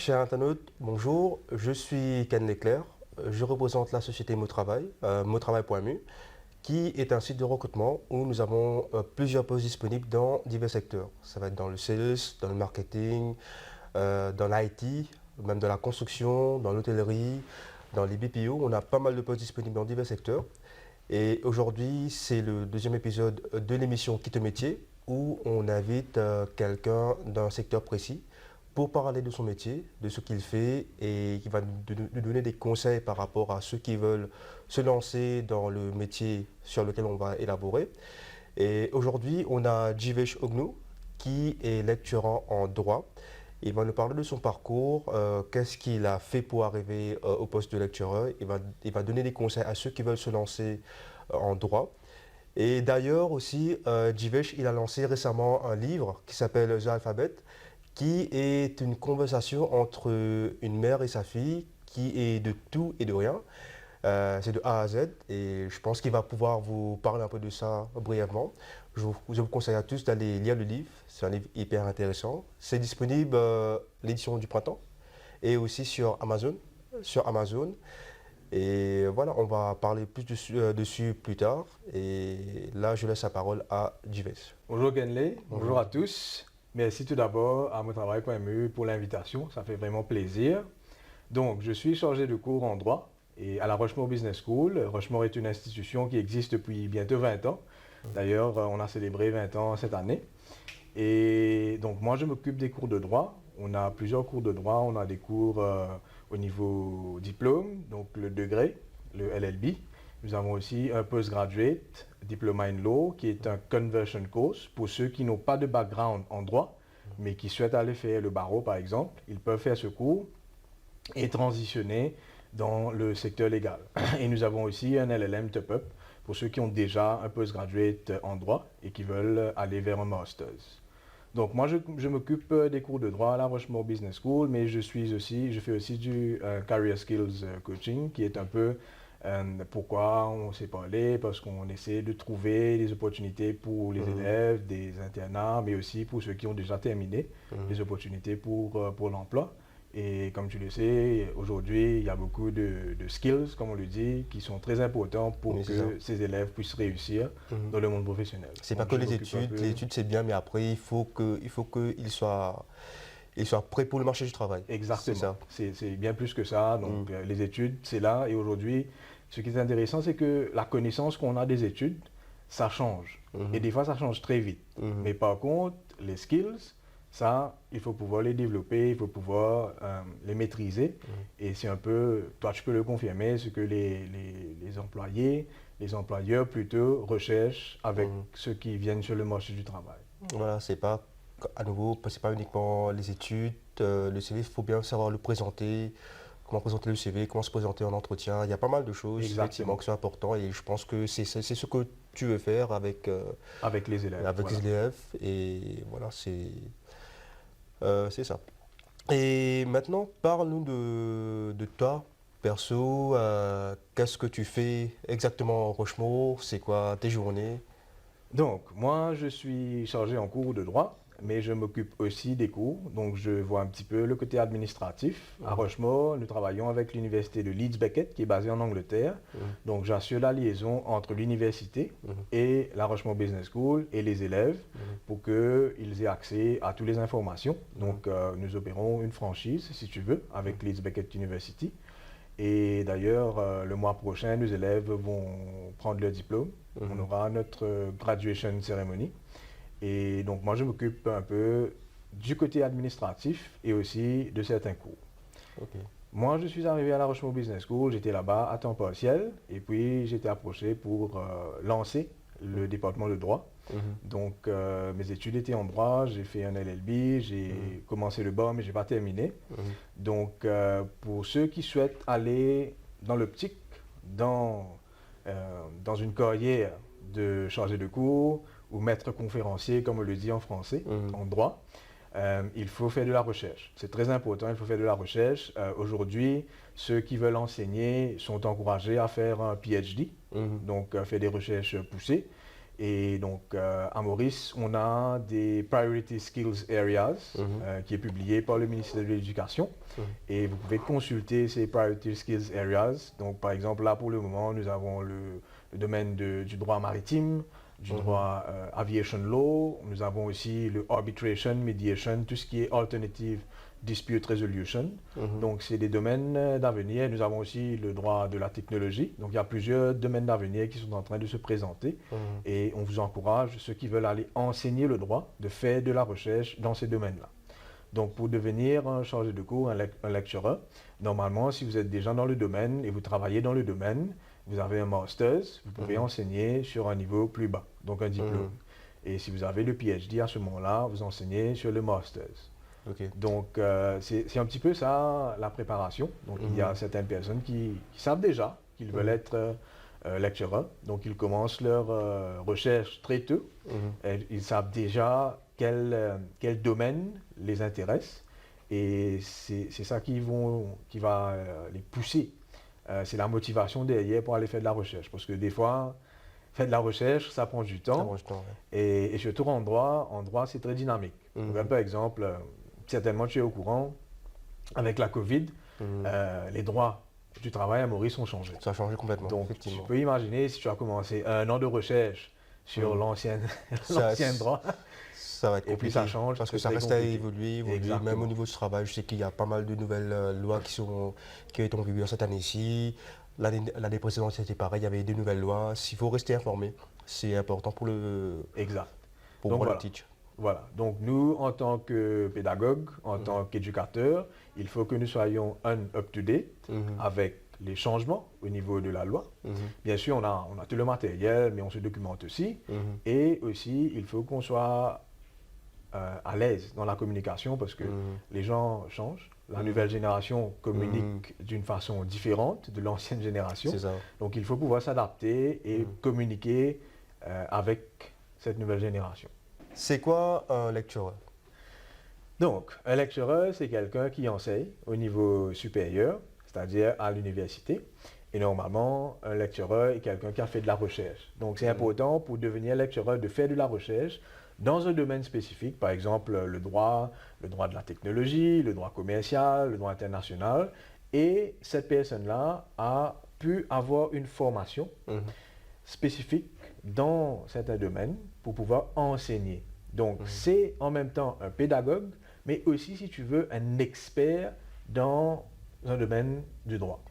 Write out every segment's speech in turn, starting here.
chers internautes, bonjour, je suis Ken Leclerc, je représente la société Motravail, motravail.mu, qui est un site de recrutement où nous avons plusieurs postes disponibles dans divers secteurs. Ça va être dans le sales, dans le marketing, dans l'IT, même dans la construction, dans l'hôtellerie, dans les BPO. On a pas mal de postes disponibles dans divers secteurs. Et aujourd'hui, c'est le deuxième épisode de l'émission Quitte métier, où on invite quelqu'un d'un secteur précis pour parler de son métier, de ce qu'il fait et qui va nous donner des conseils par rapport à ceux qui veulent se lancer dans le métier sur lequel on va élaborer. Et aujourd'hui, on a Jivesh Ognou qui est lecturant en droit. Il va nous parler de son parcours, qu'est-ce qu'il a fait pour arriver au poste de lectureur. Il va donner des conseils à ceux qui veulent se lancer en droit. Et d'ailleurs aussi, Jivesh, il a lancé récemment un livre qui s'appelle The Alphabet, qui est une conversation entre une mère et sa fille, qui est de tout et de rien. C'est de A à Z et je pense qu'il va pouvoir vous parler un peu de ça brièvement. Je vous conseille à tous d'aller lire le livre, c'est un livre hyper intéressant. C'est disponible l'édition du printemps et aussi sur Amazon. Et voilà, on va parler plus dessus plus tard. Et là, je laisse la parole à Jivesh. Bonjour Kenley, bonjour à tous. Merci tout d'abord à motravail.mu pour l'invitation, ça fait vraiment plaisir. Donc, je suis chargé de cours en droit et à la Rushmore Business School. Rushmore est une institution qui existe depuis bientôt 20 ans. D'ailleurs, on a célébré 20 ans cette année. Et donc, moi, je m'occupe des cours de droit. On a plusieurs cours de droit. On a des cours au niveau diplôme, donc le degré, le LLB. Nous avons aussi un postgraduate, Diploma in Law, qui est un conversion course pour ceux qui n'ont pas de background en droit, mais qui souhaitent aller faire le barreau, par exemple. Ils peuvent faire ce cours et transitionner dans le secteur légal. Et nous avons aussi un LLM top-up pour ceux qui ont déjà un postgraduate en droit et qui veulent aller vers un master's. Donc moi, je m'occupe des cours de droit à la Rushmore Business School, mais je fais aussi du Career Skills Coaching, qui est un peu pourquoi on s'est parlé, parce qu'on essaie de trouver des opportunités pour les élèves, des internats, mais aussi pour ceux qui ont déjà terminé, des opportunités pour l'emploi. Et comme tu le sais, aujourd'hui, il y a beaucoup de skills, comme on le dit, qui sont très importants pour que ces élèves puissent réussir dans le monde professionnel. C'est pas que les études c'est bien, mais après il faut qu'ils soient prêts pour le marché du travail. Exactement, c'est bien plus que ça. Donc les études, c'est là. Et aujourd'hui, ce qui est intéressant, c'est que la connaissance qu'on a des études, ça change. Et des fois, ça change très vite. Mais par contre, les skills, ça, il faut pouvoir les développer, il faut pouvoir les maîtriser. Et c'est un peu, toi tu peux le confirmer, ce que les employés, les employeurs plutôt recherchent avec ceux qui viennent sur le marché du travail. Voilà, c'est pas uniquement les études, le CV, il faut bien savoir le présenter, comment présenter le CV, comment se présenter en entretien. Il y a pas mal de choses effectivement qui sont importantes et je pense que c'est ce que tu veux faire avec les élèves. Avec les élèves et voilà, c'est ça. Et maintenant, parle-nous de toi, perso. Qu'est-ce que tu fais exactement en Rushmore? C'est quoi tes journées? Donc, moi, je suis chargé en cours de droit, mais je m'occupe aussi des cours. Donc, je vois un petit peu le côté administratif. À Rushmore, nous travaillons avec l'université de Leeds Beckett, qui est basée en Angleterre. Donc, j'assure la liaison entre l'université et la Rushmore Business School et les élèves pour qu'ils aient accès à toutes les informations. Donc, nous opérons une franchise, si tu veux, avec Leeds Beckett University. Et d'ailleurs, le mois prochain, nos élèves vont prendre leur diplôme. On aura notre graduation ceremony. Et donc, moi, je m'occupe un peu du côté administratif et aussi de certains cours. Moi, je suis arrivé à la Rushmore Business School, j'étais là-bas à temps partiel. Et puis, j'ai été approché pour lancer le département de droit. Donc, mes études étaient en droit, j'ai fait un LLB, j'ai commencé le barreau, mais je n'ai pas terminé. Donc, pour ceux qui souhaitent aller dans l'optique, dans une carrière de chargé de cours ou maître conférencier, comme on le dit en français, en droit, il faut faire de la recherche. C'est très important, il faut faire de la recherche. Aujourd'hui, ceux qui veulent enseigner sont encouragés à faire un PhD, donc faire des recherches poussées. Et donc, à Maurice, on a des Priority Skills Areas qui est publié par le ministère de l'Éducation. Et vous pouvez consulter ces Priority Skills Areas. Donc, par exemple, là, pour le moment, nous avons le domaine du droit maritime, du droit aviation law. Nous avons aussi le arbitration, mediation, tout ce qui est alternative dispute resolution. Donc, c'est des domaines d'avenir. Nous avons aussi le droit de la technologie. Donc, il y a plusieurs domaines d'avenir qui sont en train de se présenter. Et on vous encourage, ceux qui veulent aller enseigner le droit, de faire de la recherche dans ces domaines-là. Donc, pour devenir un chargé de cours, un lecturer, normalement, si vous êtes déjà dans le domaine et vous travaillez dans le domaine, vous avez un master's, vous pouvez enseigner sur un niveau plus bas, donc un diplôme. Et si vous avez le PhD, à ce moment-là, vous enseignez sur le master's. Donc, c'est un petit peu ça, la préparation. Donc, il y a certaines personnes qui savent déjà qu'ils veulent être lecturers. Donc, ils commencent leur recherche très tôt. Et ils savent déjà quel domaine les intéresse. Et c'est ça qui va les pousser. C'est la motivation derrière pour aller faire de la recherche. Parce que des fois, faire de la recherche, ça prend du temps. Et surtout en droit, c'est très dynamique. Donc, par exemple, certainement tu es au courant, avec la COVID, les droits du travail à Maurice ont changé. Ça a changé complètement. Donc, tu peux imaginer si tu as commencé un an de recherche sur l'ancien droit. Ça va être compliqué. Et puis ça change. Parce que ça reste à évoluer. Même au niveau du travail, je sais qu'il y a pas mal de nouvelles lois qui ont été en vigueur cette année-ci. L'année précédente, c'était pareil, il y avait des nouvelles lois. S'il faut rester informé, c'est important pour le teach. Voilà. Donc nous, en tant que pédagogue, en tant qu'éducateur, il faut que nous soyons up-to-date avec les changements au niveau de la loi. Bien sûr, on a tout le matériel, mais on se documente aussi. Et aussi, il faut qu'on soit à l'aise dans la communication parce que les gens changent. La nouvelle génération communique d'une façon différente de l'ancienne génération. Donc, il faut pouvoir s'adapter et communiquer avec cette nouvelle génération. C'est quoi un lecturer? Donc, un lecturer, c'est quelqu'un qui enseigne au niveau supérieur, c'est-à-dire à l'université. Et normalement, un lecturer est quelqu'un qui a fait de la recherche. Donc, c'est important pour devenir lecturer de faire de la recherche dans un domaine spécifique, par exemple le droit de la technologie, le droit commercial, le droit international. Et cette personne-là a pu avoir une formation spécifique dans certains domaines pour pouvoir enseigner. Donc, c'est en même temps un pédagogue, mais aussi, si tu veux, un expert dans un domaine du droit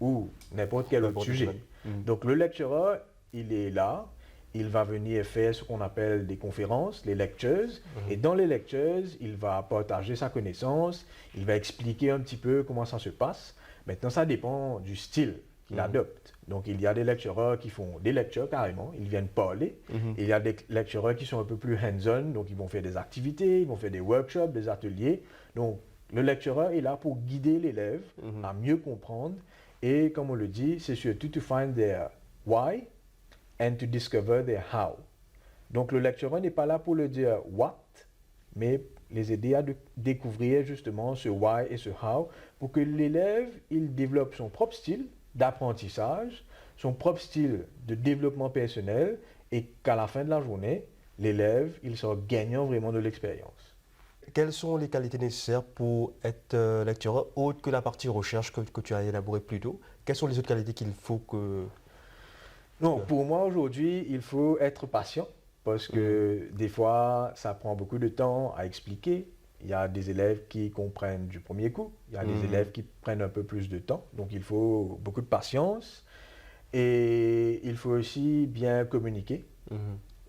ou n'importe quel autre sujet. Donc, le lecturer, il est là, il va venir faire ce qu'on appelle des conférences, les lectures, et dans les lectures, il va partager sa connaissance, il va expliquer un petit peu comment ça se passe. Maintenant, ça dépend du style qu'il adopte. Donc, il y a des lecturers qui font des lectures carrément, ils viennent parler. Il y a des lecturers qui sont un peu plus hands-on, donc ils vont faire des activités, ils vont faire des workshops, des ateliers. Donc, le lecturer est là pour guider l'élève à mieux comprendre. Et comme on le dit, c'est surtout to find their why and to discover their how. Donc, le lecturer n'est pas là pour le dire what, mais les aider à découvrir justement ce why et ce how pour que l'élève, il développe son propre style d'apprentissage, son propre style de développement personnel et qu'à la fin de la journée, l'élève, il sort gagnant vraiment de l'expérience. Quelles sont les qualités nécessaires pour être lecturer, autre que la partie recherche que tu as élaborée plus tôt? Quelles sont les autres qualités qu'il faut que... Donc, pour moi, aujourd'hui, il faut être patient parce que des fois, ça prend beaucoup de temps à expliquer. Il y a des élèves qui comprennent du premier coup, il y a des élèves qui prennent un peu plus de temps. Donc, il faut beaucoup de patience et il faut aussi bien communiquer.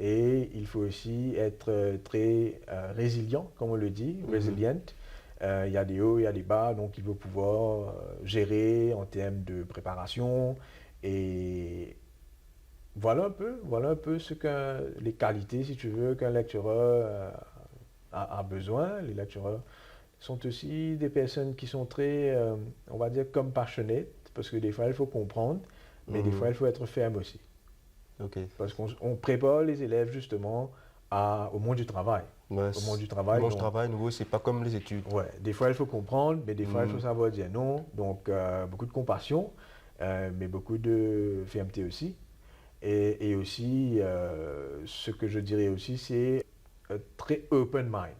Et il faut aussi être très résilient, comme on le dit, resilient. Il y a des hauts, il y a des bas, donc il faut pouvoir gérer en termes de préparation. Et voilà un peu les qualités, si tu veux, qu'un lectureur a besoin. Les lectureurs sont aussi des personnes qui sont très, on va dire, compassionate, parce que des fois, il faut comprendre, mais des fois, il faut être ferme aussi. Parce qu'on prépare les élèves justement au monde du travail. Au monde du travail, nouveau, c'est pas comme les études. Ouais, des fois il faut comprendre, mais des fois il faut savoir dire non. Donc beaucoup de compassion, mais beaucoup de fermeté aussi. Et aussi, ce que je dirais aussi, c'est un très open mind.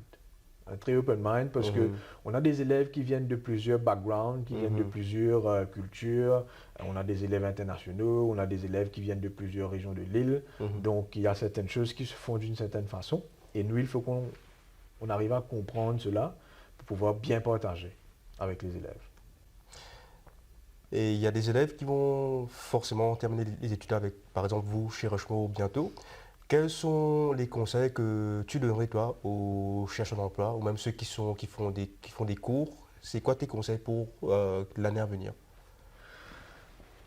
Un très open mind parce que on a des élèves qui viennent de plusieurs backgrounds, qui viennent de plusieurs cultures. On a des élèves internationaux, on a des élèves qui viennent de plusieurs régions de l'île. Donc, il y a certaines choses qui se font d'une certaine façon. Et nous, il faut qu'on arrive à comprendre cela pour pouvoir bien partager avec les élèves. Et il y a des élèves qui vont forcément terminer les études avec, par exemple, vous, chez Rushmore, bientôt. Quels sont les conseils que tu donnerais, toi, aux chercheurs d'emploi, ou même ceux qui font des cours? C'est quoi tes conseils pour l'année à venir?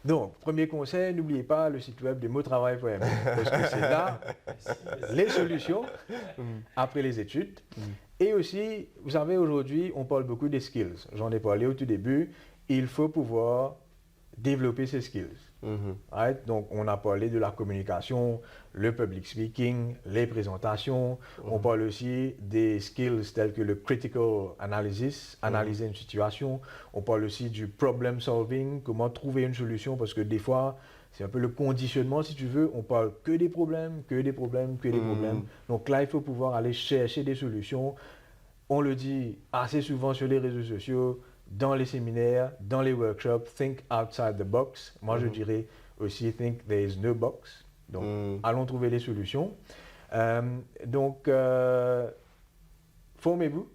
Donc, premier conseil, n'oubliez pas le site web de mottravail.me parce que c'est là les solutions après les études. Et aussi, vous savez, aujourd'hui, on parle beaucoup des skills. J'en ai parlé au tout début. Il faut pouvoir développer ces skills. Right? Donc, on a parlé de la communication, le public speaking, les présentations. On parle aussi des skills tels que le critical analysis, analyser une situation. On parle aussi du problem solving, comment trouver une solution, parce que des fois, c'est un peu le conditionnement, si tu veux. On parle que des problèmes, que des problèmes, que des problèmes. Donc là, il faut pouvoir aller chercher des solutions. On le dit assez souvent sur les réseaux sociaux, dans les séminaires, dans les workshops, think outside the box. Moi, je dirais aussi think there is no box. Donc, allons trouver les solutions. Donc, formez-vous.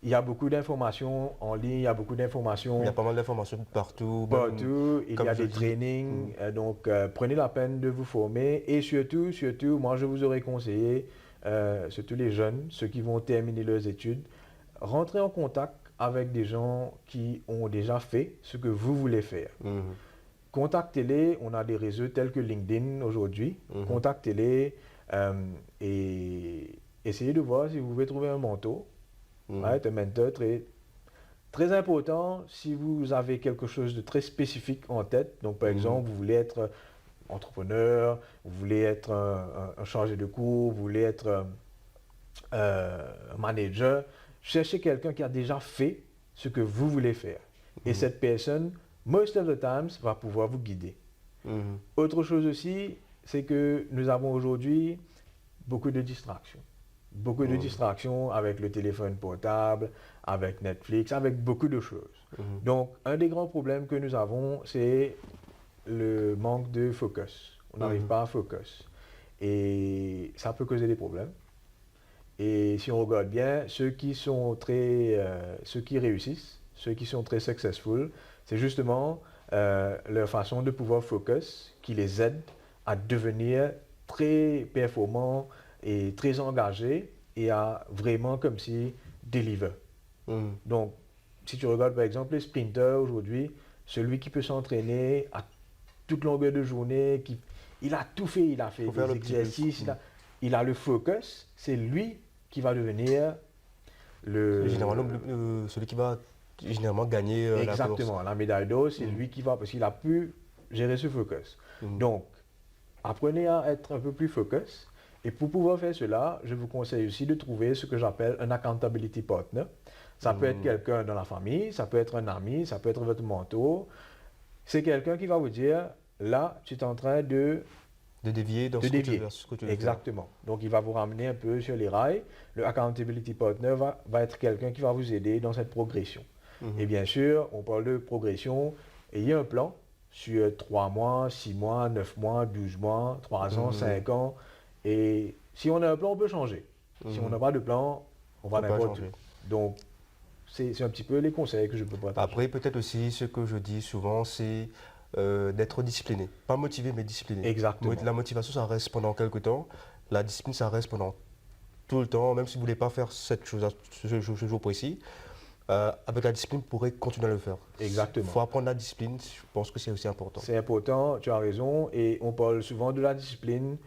Il y a beaucoup d'informations en ligne, il y a beaucoup d'informations. Il y a pas mal d'informations partout. Partout, il y a des trainings. Donc, prenez la peine de vous former. Et surtout, moi, je vous aurais conseillé, surtout les jeunes, ceux qui vont terminer leurs études, rentrez en contact avec des gens qui ont déjà fait ce que vous voulez faire. Contactez-les, on a des réseaux tels que LinkedIn aujourd'hui. Contactez-les et essayez de voir si vous pouvez trouver un mentor. Un mentor très important si vous avez quelque chose de très spécifique en tête. Donc, par exemple, vous voulez être entrepreneur, vous voulez être un chargé de cours, vous voulez être un manager. Cherchez quelqu'un qui a déjà fait ce que vous voulez faire. Et cette personne, most of the times, va pouvoir vous guider. Autre chose aussi, c'est que nous avons aujourd'hui beaucoup de distractions. Beaucoup de distractions avec le téléphone portable, avec Netflix, avec beaucoup de choses. Donc, un des grands problèmes que nous avons, c'est le manque de focus. On n'arrive pas à focus. Et ça peut causer des problèmes. Et si on regarde bien, ceux qui réussissent, ceux qui sont très successful, c'est justement leur façon de pouvoir focus qui les aide à devenir très performants et très engagés et à vraiment comme si deliver. Donc, si tu regardes par exemple les sprinters aujourd'hui, celui qui peut s'entraîner à toute longueur de journée, il a tout fait, il a fait des exercices, il a le focus, c'est lui qui va devenir celui qui va généralement gagner exactement, la médaille d'or, c'est lui qui va, parce qu'il a pu gérer ce focus. Donc, apprenez à être un peu plus focus. Et pour pouvoir faire cela, je vous conseille aussi de trouver ce que j'appelle un accountability partner. Ça peut être quelqu'un dans la famille, ça peut être un ami, ça peut être votre mentor. C'est quelqu'un qui va vous dire, là, tu es en train de dévier dans ce que tu veux Exactement. Donc, il va vous ramener un peu sur les rails. Le accountability partner va être quelqu'un qui va vous aider dans cette progression. Et bien sûr, on parle de progression. Ayez un plan sur 3 mois, 6 mois, 9 mois, 12 mois, 3 ans, 5 ans. Et si on a un plan, on peut changer. Si on n'a pas de plan, on va n'importe où. Donc, c'est un petit peu les conseils que je peux partager. Après, peut-être aussi, ce que je dis souvent, c'est d'être discipliné. Pas motivé, mais discipliné. Exactement. La motivation, ça reste pendant quelques temps. La discipline, ça reste pendant tout le temps. Même si vous ne voulez pas faire cette chose, ce jour précis, avec la discipline, vous pourrez continuer à le faire. Exactement. Il faut apprendre la discipline, je pense que c'est aussi important. C'est important, tu as raison. Et on parle souvent de la discipline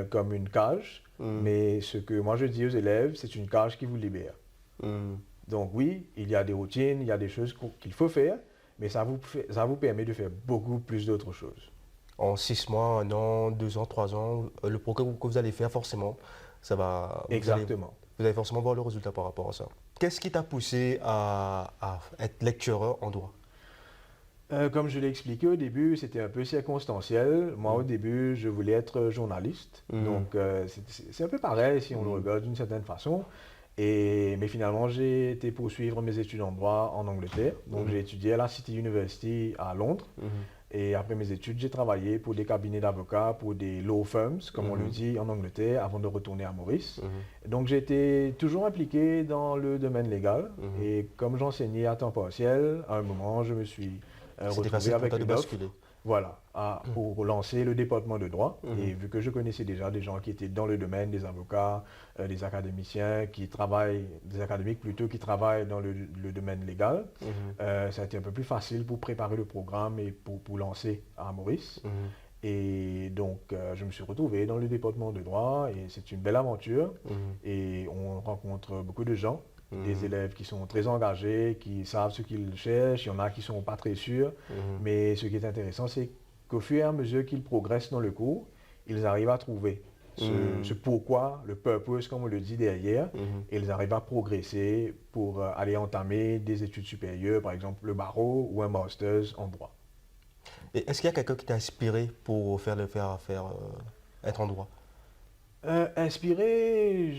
comme une cage. Mais ce que moi je dis aux élèves, c'est une cage qui vous libère. Donc oui, il y a des routines, il y a des choses qu'il faut faire, mais ça vous permet de faire beaucoup plus d'autres choses. En 6 mois, 1 an, 2 ans, 3 ans, le progrès que vous allez faire, forcément, ça va... Exactement. Vous allez forcément voir le résultat par rapport à ça. Qu'est-ce qui t'a poussé à être lectureur en droit? Comme je l'ai expliqué au début, c'était un peu circonstanciel. Moi, au début, je voulais être journaliste. Donc, c'est un peu pareil si on le regarde d'une certaine façon. Mais finalement, j'ai été poursuivre mes études en droit en Angleterre. Donc, j'ai étudié à la City University à Londres. Et après mes études, j'ai travaillé pour des cabinets d'avocats, pour des law firms, comme on le dit en Angleterre, avant de retourner à Maurice. Donc j'ai été toujours impliqué dans le domaine légal. Et comme j'enseignais à temps partiel, à un moment, je me suis C'était retrouvé facile pour avec toi de une offre. basculer. Voilà, pour lancer le département de droit. Et vu que je connaissais déjà des gens qui étaient dans le domaine, des avocats, des académiciens qui travaillent, des académiques plutôt qui travaillent dans le domaine légal, ça a été un peu plus facile pour préparer le programme et pour lancer à Maurice. Et donc, je me suis retrouvé dans le département de droit et c'est une belle aventure. Et on rencontre beaucoup de gens, des élèves qui sont très engagés, qui savent ce qu'ils cherchent. Il y en a qui ne sont pas très sûrs. Mais ce qui est intéressant, c'est qu'au fur et à mesure qu'ils progressent dans le cours, ils arrivent à trouver ce pourquoi, le purpose, comme on le dit derrière. Et ils arrivent à progresser pour aller entamer des études supérieures, par exemple le barreau ou un master's en droit. Et est-ce qu'il y a quelqu'un qui t'a inspiré pour être en droit? Inspiré,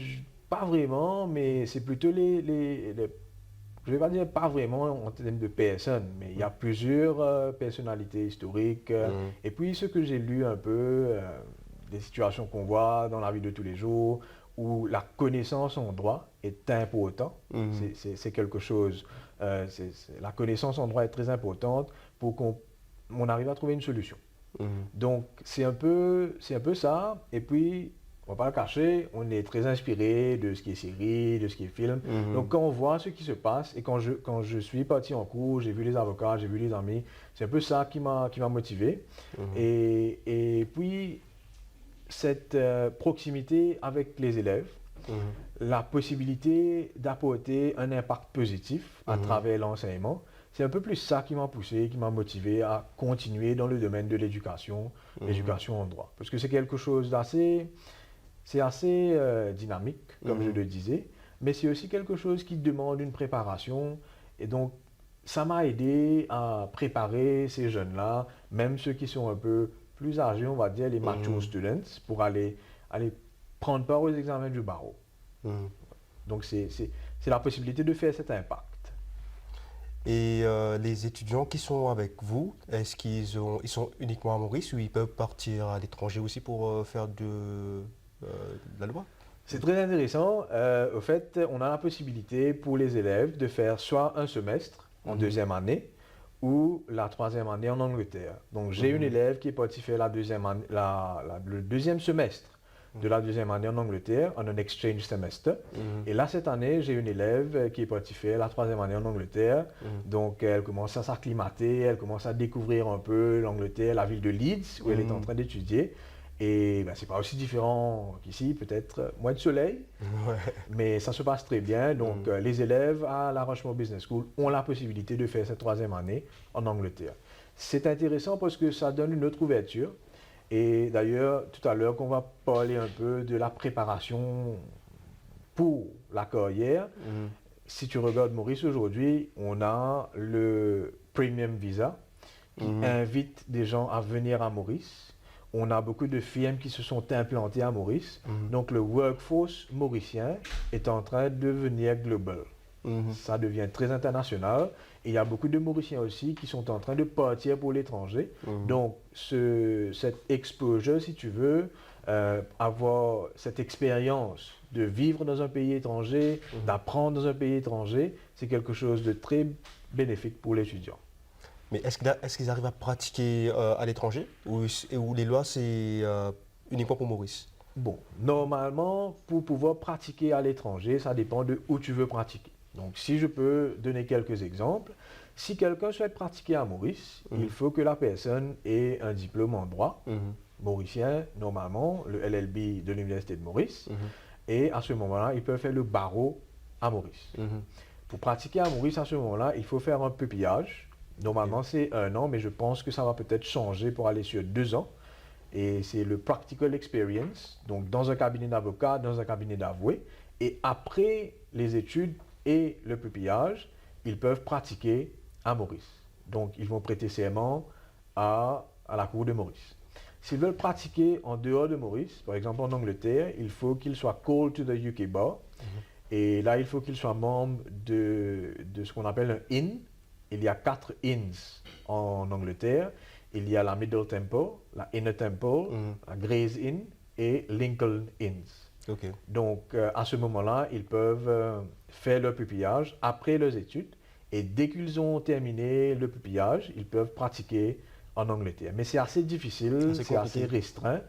pas vraiment, mais c'est plutôt je ne vais pas dire pas vraiment en termes de personnes, mais il y a plusieurs personnalités historiques. Et puis ce que j'ai lu un peu, des situations qu'on voit dans la vie de tous les jours, où la connaissance en droit est importante. C'est quelque chose, la connaissance en droit est très importante pour qu'on arrive à trouver une solution. Donc c'est un peu ça. Et puis, on ne va pas le cacher, on est très inspiré de ce qui est série, de ce qui est film. Donc quand on voit ce qui se passe et quand je suis parti en cours, j'ai vu les avocats, j'ai vu les amis, c'est un peu ça qui m'a motivé. Et puis cette proximité avec les élèves, la possibilité d'apporter un impact positif à travers l'enseignement, c'est un peu plus ça qui m'a poussé, qui m'a motivé à continuer dans le domaine de l'éducation, l'éducation en droit. Parce que c'est quelque chose d'assez dynamique, comme je le disais, mais c'est aussi quelque chose qui demande une préparation. Et donc, ça m'a aidé à préparer ces jeunes-là, même ceux qui sont un peu plus âgés, on va dire, les mature students, pour aller prendre part aux examens du barreau. Donc, c'est la possibilité de faire cet impact. Et les étudiants qui sont avec vous, est-ce qu'ils sont uniquement à Maurice ou ils peuvent partir à l'étranger aussi pour faire de la loi? C'est très intéressant. Au fait, on a la possibilité pour les élèves de faire soit un semestre en deuxième année ou la troisième année en Angleterre. Donc j'ai une élève qui est partie faire le deuxième semestre de la deuxième année en Angleterre, en un exchange semester. Et là, cette année, j'ai une élève qui est partie faire la troisième année en Angleterre. Donc, elle commence à s'acclimater, elle commence à découvrir un peu l'Angleterre, la ville de Leeds, où elle est en train d'étudier. Et ben, c'est pas aussi différent qu'ici, peut-être moins de soleil, mais ça se passe très bien. Donc, les élèves à la Rushmore Business School ont la possibilité de faire cette troisième année en Angleterre. C'est intéressant parce que ça donne une autre ouverture. Et d'ailleurs, tout à l'heure, qu'on va parler un peu de la préparation pour la carrière. Si tu regardes Maurice aujourd'hui, on a le Premium Visa qui invite des gens à venir à Maurice. On a beaucoup de firmes qui se sont implantées à Maurice. Donc le workforce mauricien est en train de devenir global. Ça devient très international. Et il y a beaucoup de Mauriciens aussi qui sont en train de partir pour l'étranger. Donc, cette exposure, si tu veux, avoir cette expérience de vivre dans un pays étranger, d'apprendre dans un pays étranger, c'est quelque chose de très bénéfique pour l'étudiant. Mais est-ce qu'ils arrivent à pratiquer à l'étranger ou les lois, c'est uniquement pour Maurice? Bon, normalement, pour pouvoir pratiquer à l'étranger, ça dépend de où tu veux pratiquer. Donc, si je peux donner quelques exemples, si quelqu'un souhaite pratiquer à Maurice, il faut que la personne ait un diplôme en droit mauricien, normalement, le LLB de l'Université de Maurice. Et à ce moment-là, il peut faire le barreau à Maurice. Pour pratiquer à Maurice, à ce moment-là, il faut faire un pupillage. Normalement, c'est 1 an, mais je pense que ça va peut-être changer pour aller sur 2 ans. Et c'est le practical experience, donc dans un cabinet d'avocat, dans un cabinet d'avoué. Et après les études et le pupillage, ils peuvent pratiquer à Maurice. Donc, ils vont prêter serment à la cour de Maurice. S'ils veulent pratiquer en dehors de Maurice, par exemple en Angleterre, il faut qu'ils soient called to the UK Bar. Et là, il faut qu'ils soient membres de ce qu'on appelle un Inn. Il y a 4 Inns en Angleterre. Il y a la Middle Temple, la Inner Temple, la Gray's Inn et Lincoln Inns. Ok. Donc, à ce moment-là, ils peuvent faire leur pupillage après leurs études. Et dès qu'ils ont terminé le pupillage, ils peuvent pratiquer en Angleterre. Mais c'est assez difficile, c'est assez restreint.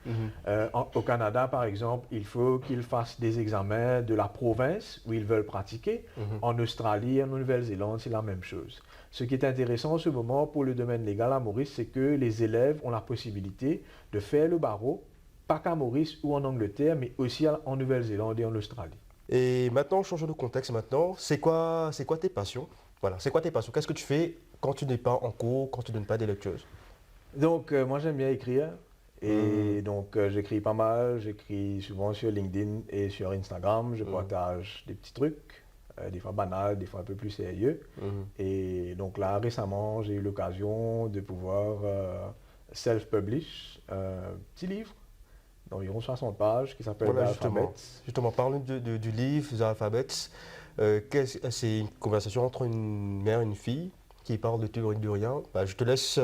Au Canada, par exemple, il faut qu'ils fassent des examens de la province où ils veulent pratiquer. En Australie et en Nouvelle-Zélande, c'est la même chose. Ce qui est intéressant en ce moment pour le domaine légal à Maurice, c'est que les élèves ont la possibilité de faire le barreau, pas qu'à Maurice ou en Angleterre, mais aussi en Nouvelle-Zélande et en Australie. Et maintenant, changeons de contexte maintenant. C'est quoi tes passions? Voilà, c'est quoi tes passions? Qu'est-ce que tu fais quand tu n'es pas en cours, quand tu ne donnes pas des lectures? Donc, moi, j'aime bien écrire. Et donc, j'écris pas mal. J'écris souvent sur LinkedIn et sur Instagram. Je partage des petits trucs, des fois banals, des fois un peu plus sérieux. Et donc là, récemment, j'ai eu l'occasion de pouvoir self-publish un petit livre d'environ 60 pages qui s'appelle Voilà, The Alphabet. justement, parlons du livre The Alphabet. C'est une conversation entre une mère et une fille qui parle de tout et de rien. Bah, je te laisse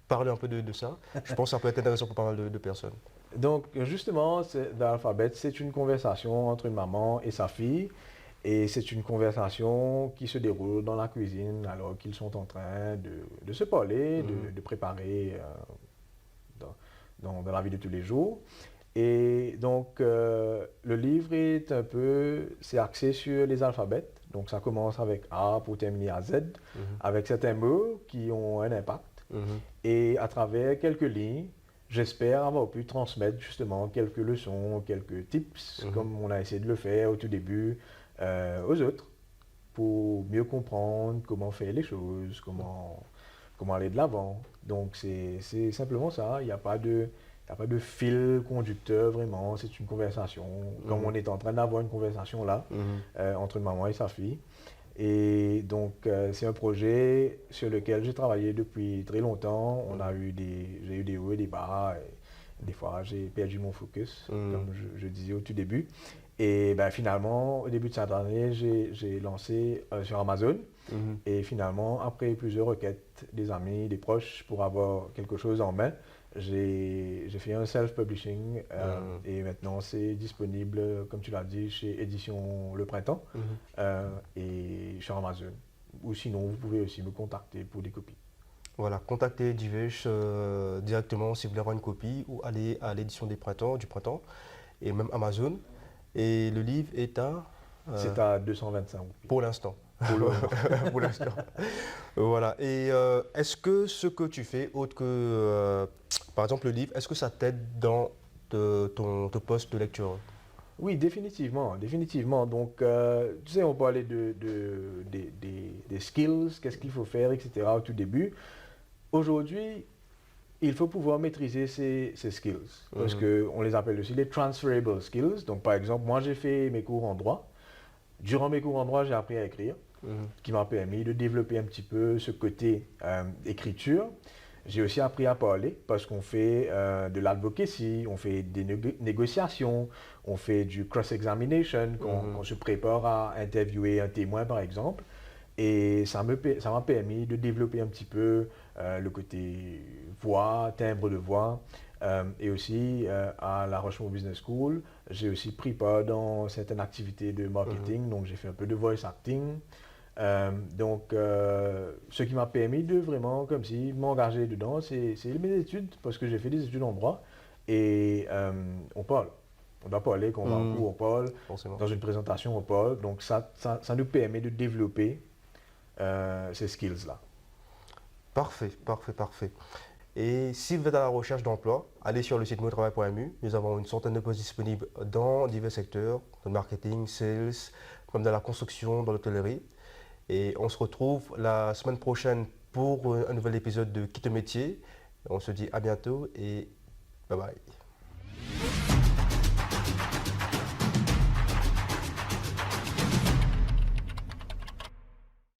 parler un peu de ça. Je pense que ça peut être intéressant pour pas mal de personnes. Donc, justement, The Alphabet, c'est une conversation entre une maman et sa fille. Et c'est une conversation qui se déroule dans la cuisine alors qu'ils sont en train de se parler, de préparer dans la vie de tous les jours. Et donc, le livre c'est axé sur les alphabets. Donc, ça commence avec A pour terminer à Z, avec certains mots qui ont un impact. Et à travers quelques lignes, j'espère avoir pu transmettre justement quelques leçons, quelques tips, comme on a essayé de le faire au tout début, aux autres, pour mieux comprendre comment faire les choses, comment aller de l'avant. Donc, c'est simplement ça. Il n'y a pas de fil conducteur vraiment, c'est une conversation, comme on est en train d'avoir une conversation là, entre une maman et sa fille. Et donc, c'est un projet sur lequel j'ai travaillé depuis très longtemps. J'ai eu des hauts et des bas. Et des fois, j'ai perdu mon focus, comme je disais au tout début. Et ben, finalement, au début de cette année, j'ai lancé sur Amazon. Et finalement, après plusieurs requêtes des amis, des proches, pour avoir quelque chose en main, j'ai fait un self-publishing et maintenant c'est disponible, comme tu l'as dit, chez Édition Le Printemps et chez Amazon. Ou sinon, vous pouvez aussi me contacter pour des copies. Voilà, contactez Divesh directement si vous voulez avoir une copie ou allez à l'édition du printemps et même Amazon. Et le livre est à... c'est à 225 roupies. Pour l'instant. Pour l'instant. Voilà. Et est-ce que ce que tu fais, autre que, par exemple, le livre, est-ce que ça t'aide dans ton poste de lecture? Oui, définitivement, définitivement. Donc, tu sais, on parlait des skills, qu'est-ce qu'il faut faire, etc. au tout début. Aujourd'hui, il faut pouvoir maîtriser ces skills, parce qu'on les appelle aussi les transferable skills. Donc, par exemple, moi, j'ai fait mes cours en droit. Durant mes cours en droit, j'ai appris à écrire, qui m'a permis de développer un petit peu ce côté écriture. J'ai aussi appris à parler parce qu'on fait de l'advocacy, on fait des négociations, on fait du cross-examination, qu'on se prépare à interviewer un témoin par exemple. Et ça m'a permis de développer un petit peu le côté voix, timbre de voix. Et aussi, à la Rushmore Business School, j'ai aussi pris part dans certaines activités de marketing. Donc, j'ai fait un peu de voice acting. Donc, ce qui m'a permis de vraiment, comme si, m'engager dedans, c'est mes études, parce que j'ai fait des études en droit. Et on parle. On doit parler, quand on va en cours, on parle. Forcément. Dans une présentation, on parle. Donc, ça nous permet de développer ces skills-là. Parfait, parfait, parfait. Et si vous êtes à la recherche d'emploi, allez sur le site motravail.mu. Nous avons une centaine de postes disponibles dans divers secteurs, dans le marketing, sales, comme dans la construction, dans l'hôtellerie. Et on se retrouve la semaine prochaine pour un nouvel épisode de Quitte Métier. On se dit à bientôt et bye bye.